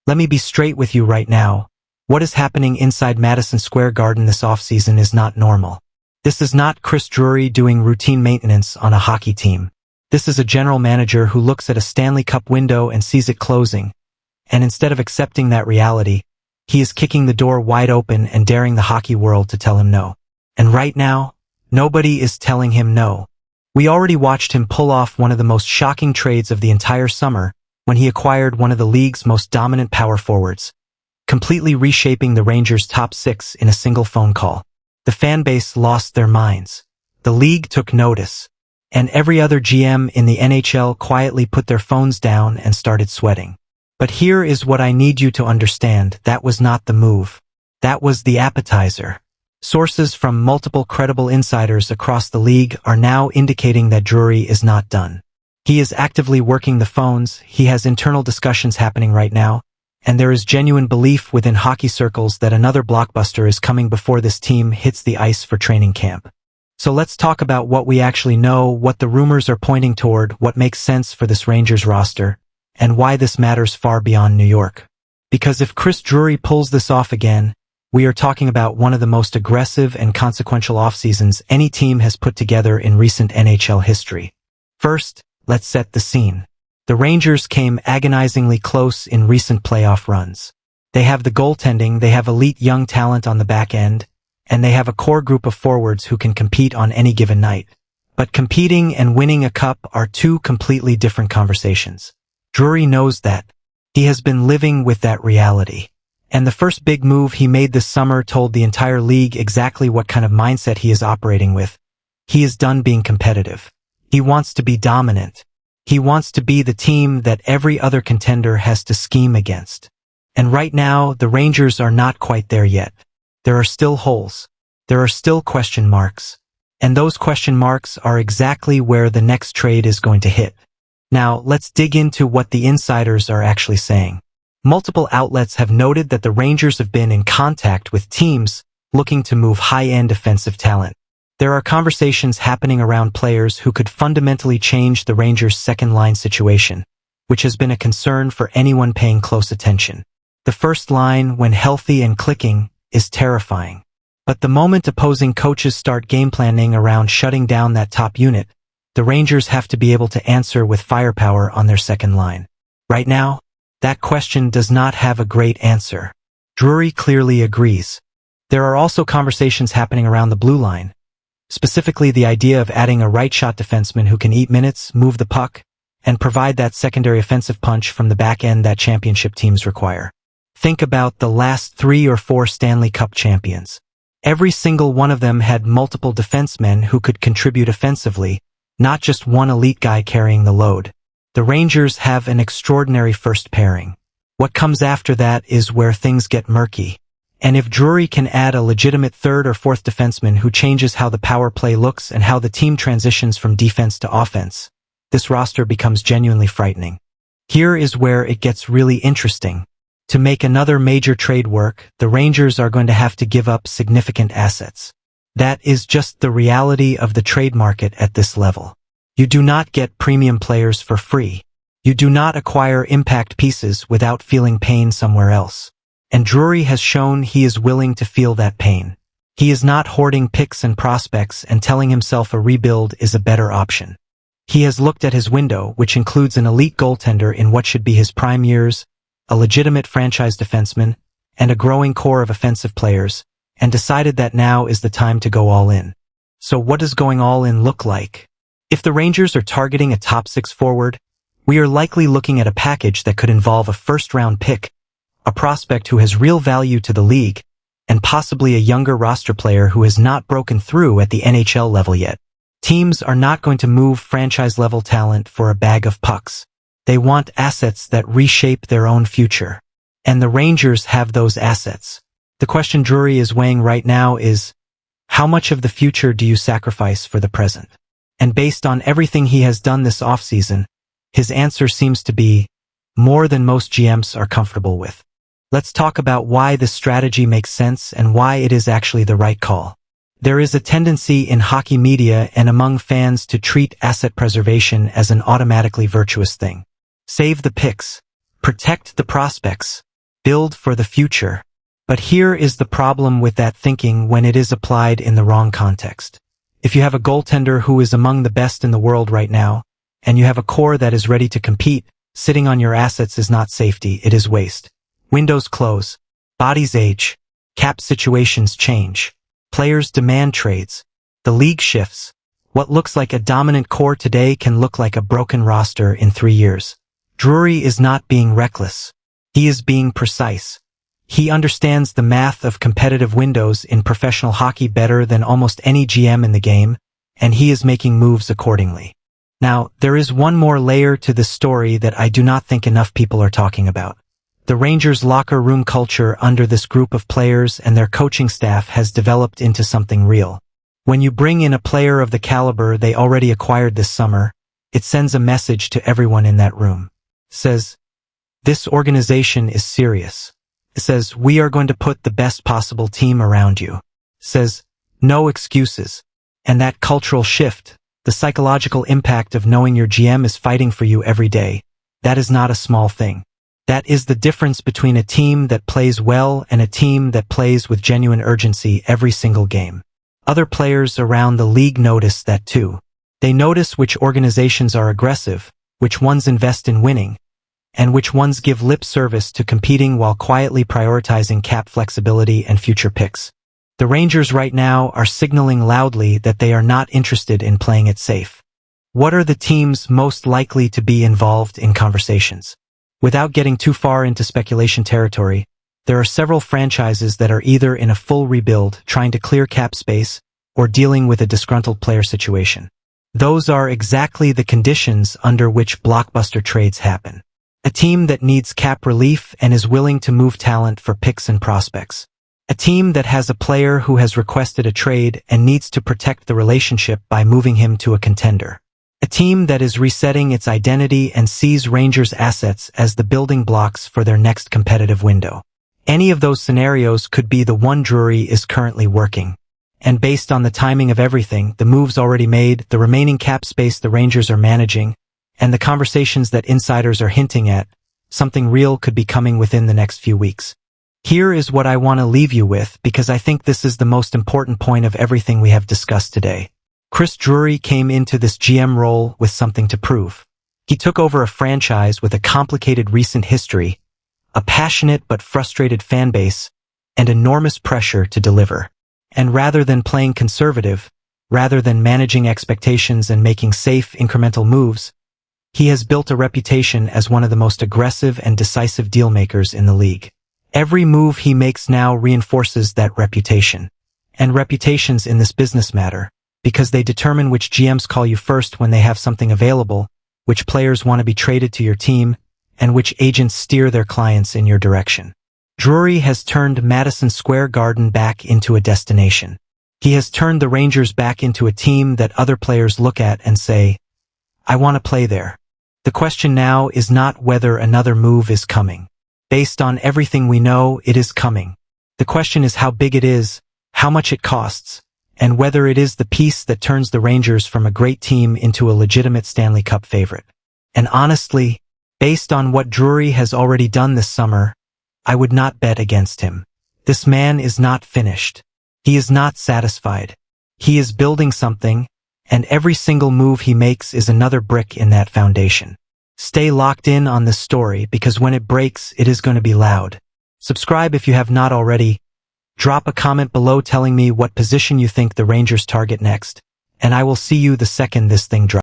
Let me be straight with you right now. What is happening inside Madison Square Garden this offseason is not normal. This is not Chris Drury doing routine maintenance on a hockey team. This is a general manager who looks at a Stanley Cup window and sees it closing, and instead of accepting that reality, he is kicking the door wide open and daring the hockey world to tell him no. And right now, nobody is telling him no. We already watched him pull off one of the most shocking trades of the entire summer when he acquired one of the league's most dominant power forwards, completely reshaping the Rangers' top six in a single phone call. The fan base lost their minds. The league took notice, and every other GM in the NHL quietly put their phones down and started sweating. But here is what I need you to understand. That was not the move. That was the appetizer. Sources from multiple credible insiders across the league are now indicating that Drury is not done. He is actively working the phones, he has internal discussions happening right now, and there is genuine belief within hockey circles that another blockbuster is coming before this team hits the ice for training camp. So let's talk about what we actually know, what the rumors are pointing toward, what makes sense for this Rangers roster, and why this matters far beyond New York. Because if Chris Drury pulls this off again, we are talking about one of the most aggressive and consequential offseasons any team has put together in recent NHL history. First, let's set the scene. The Rangers came agonizingly close in recent playoff runs. They have the goaltending, they have elite young talent on the back end, and they have a core group of forwards who can compete on any given night. But competing and winning a cup are two completely different conversations. Drury knows that. He has been living with that reality. And the first big move he made this summer told the entire league exactly what kind of mindset he is operating with. He is done being competitive. He wants to be dominant. He wants to be the team that every other contender has to scheme against. And right now, the Rangers are not quite there yet. There are still holes. There are still question marks. And those question marks are exactly where the next trade is going to hit. Now, let's dig into what the insiders are actually saying. Multiple outlets have noted that the Rangers have been in contact with teams looking to move high-end offensive talent. There are conversations happening around players who could fundamentally change the Rangers' second-line situation, which has been a concern for anyone paying close attention. The first line, when healthy and clicking, is terrifying. But the moment opposing coaches start game planning around shutting down that top unit, the Rangers have to be able to answer with firepower on their second line. Right now, that question does not have a great answer. Drury clearly agrees. There are also conversations happening around the blue line, specifically the idea of adding a right-shot defenseman who can eat minutes, move the puck, and provide that secondary offensive punch from the back end that championship teams require. Think about the last 3 or 4 Stanley Cup champions. Every single one of them had multiple defensemen who could contribute offensively, not just one elite guy carrying the load. The Rangers have an extraordinary first pairing. What comes after that is where things get murky. And if Drury can add a legitimate third or fourth defenseman who changes how the power play looks and how the team transitions from defense to offense, this roster becomes genuinely frightening. Here is where it gets really interesting. To make another major trade work, the Rangers are going to have to give up significant assets. That is just the reality of the trade market at this level. You do not get premium players for free. You do not acquire impact pieces without feeling pain somewhere else. And Drury has shown he is willing to feel that pain. He is not hoarding picks and prospects and telling himself a rebuild is a better option. He has looked at his window, which includes an elite goaltender in what should be his prime years, a legitimate franchise defenseman, and a growing core of offensive players, and decided that now is the time to go all in. So what does going all in look like? If the Rangers are targeting a top 6 forward, we are likely looking at a package that could involve a first-round pick, a prospect who has real value to the league, and possibly a younger roster player who has not broken through at the NHL level yet. Teams are not going to move franchise-level talent for a bag of pucks. They want assets that reshape their own future. And the Rangers have those assets. The question Drury is weighing right now is, how much of the future do you sacrifice for the present? And based on everything he has done this offseason, his answer seems to be more than most GMs are comfortable with. Let's talk about why this strategy makes sense and why it is actually the right call. There is a tendency in hockey media and among fans to treat asset preservation as an automatically virtuous thing. Save the picks. Protect the prospects. build for the future. But here is the problem with that thinking when it is applied in the wrong context. If you have a goaltender who is among the best in the world right now, and you have a core that is ready to compete, sitting on your assets is not safety, it is waste. Windows close. Bodies age. Cap situations change. Players demand trades. The league shifts. What looks like a dominant core today can look like a broken roster in 3 years. Drury is not being reckless. He is being precise. He understands the math of competitive windows in professional hockey better than almost any GM in the game, and he is making moves accordingly. Now, there is one more layer to this story that I do not think enough people are talking about. The Rangers' locker room culture under this group of players and their coaching staff has developed into something real. When you bring in a player of the caliber they already acquired this summer, it sends a message to everyone in that room. It says, this organization is serious. It says, we are going to put the best possible team around you. It says, no excuses. And that cultural shift, the psychological impact of knowing your GM is fighting for you every day, that is not a small thing. That is the difference between a team that plays well and a team that plays with genuine urgency every single game. Other players around the league notice that too. They notice which organizations are aggressive, which ones invest in winning, and which ones give lip service to competing while quietly prioritizing cap flexibility and future picks. The Rangers right now are signaling loudly that they are not interested in playing it safe. What are the teams most likely to be involved in conversations? Without getting too far into speculation territory, there are several franchises that are either in a full rebuild, trying to clear cap space, or dealing with a disgruntled player situation. Those are exactly the conditions under which blockbuster trades happen. A team that needs cap relief and is willing to move talent for picks and prospects. A team that has a player who has requested a trade and needs to protect the relationship by moving him to a contender. A team that is resetting its identity and sees Rangers' assets as the building blocks for their next competitive window. Any of those scenarios could be the one Drury is currently working. And based on the timing of everything, the moves already made, the remaining cap space the Rangers are managing, and the conversations that insiders are hinting at, something real could be coming within the next few weeks. Here is what I want to leave you with, because I think this is the most important point of everything we have discussed today. Chris Drury came into this GM role with something to prove. He took over a franchise with a complicated recent history, a passionate but frustrated fan base, and enormous pressure to deliver. And rather than playing conservative, rather than managing expectations and making safe, incremental moves, he has built a reputation as one of the most aggressive and decisive deal-makers in the league. Every move he makes now reinforces that reputation. And reputations in this business matter, because they determine which GMs call you first when they have something available, which players want to be traded to your team, and which agents steer their clients in your direction. Drury has turned Madison Square Garden back into a destination. He has turned the Rangers back into a team that other players look at and say, I want to play there. The question now is not whether another move is coming. Based on everything we know, it is coming. The question is how big it is, how much it costs, and whether it is the piece that turns the Rangers from a great team into a legitimate Stanley Cup favorite. And honestly, based on what Drury has already done this summer, I would not bet against him. This man is not finished. He is not satisfied. He is building something, and every single move he makes is another brick in that foundation. Stay locked in on this story, because when it breaks, it is going to be loud. Subscribe if you have not already. Drop a comment below telling me what position you think the Rangers target next, and I will see you the second this thing drops.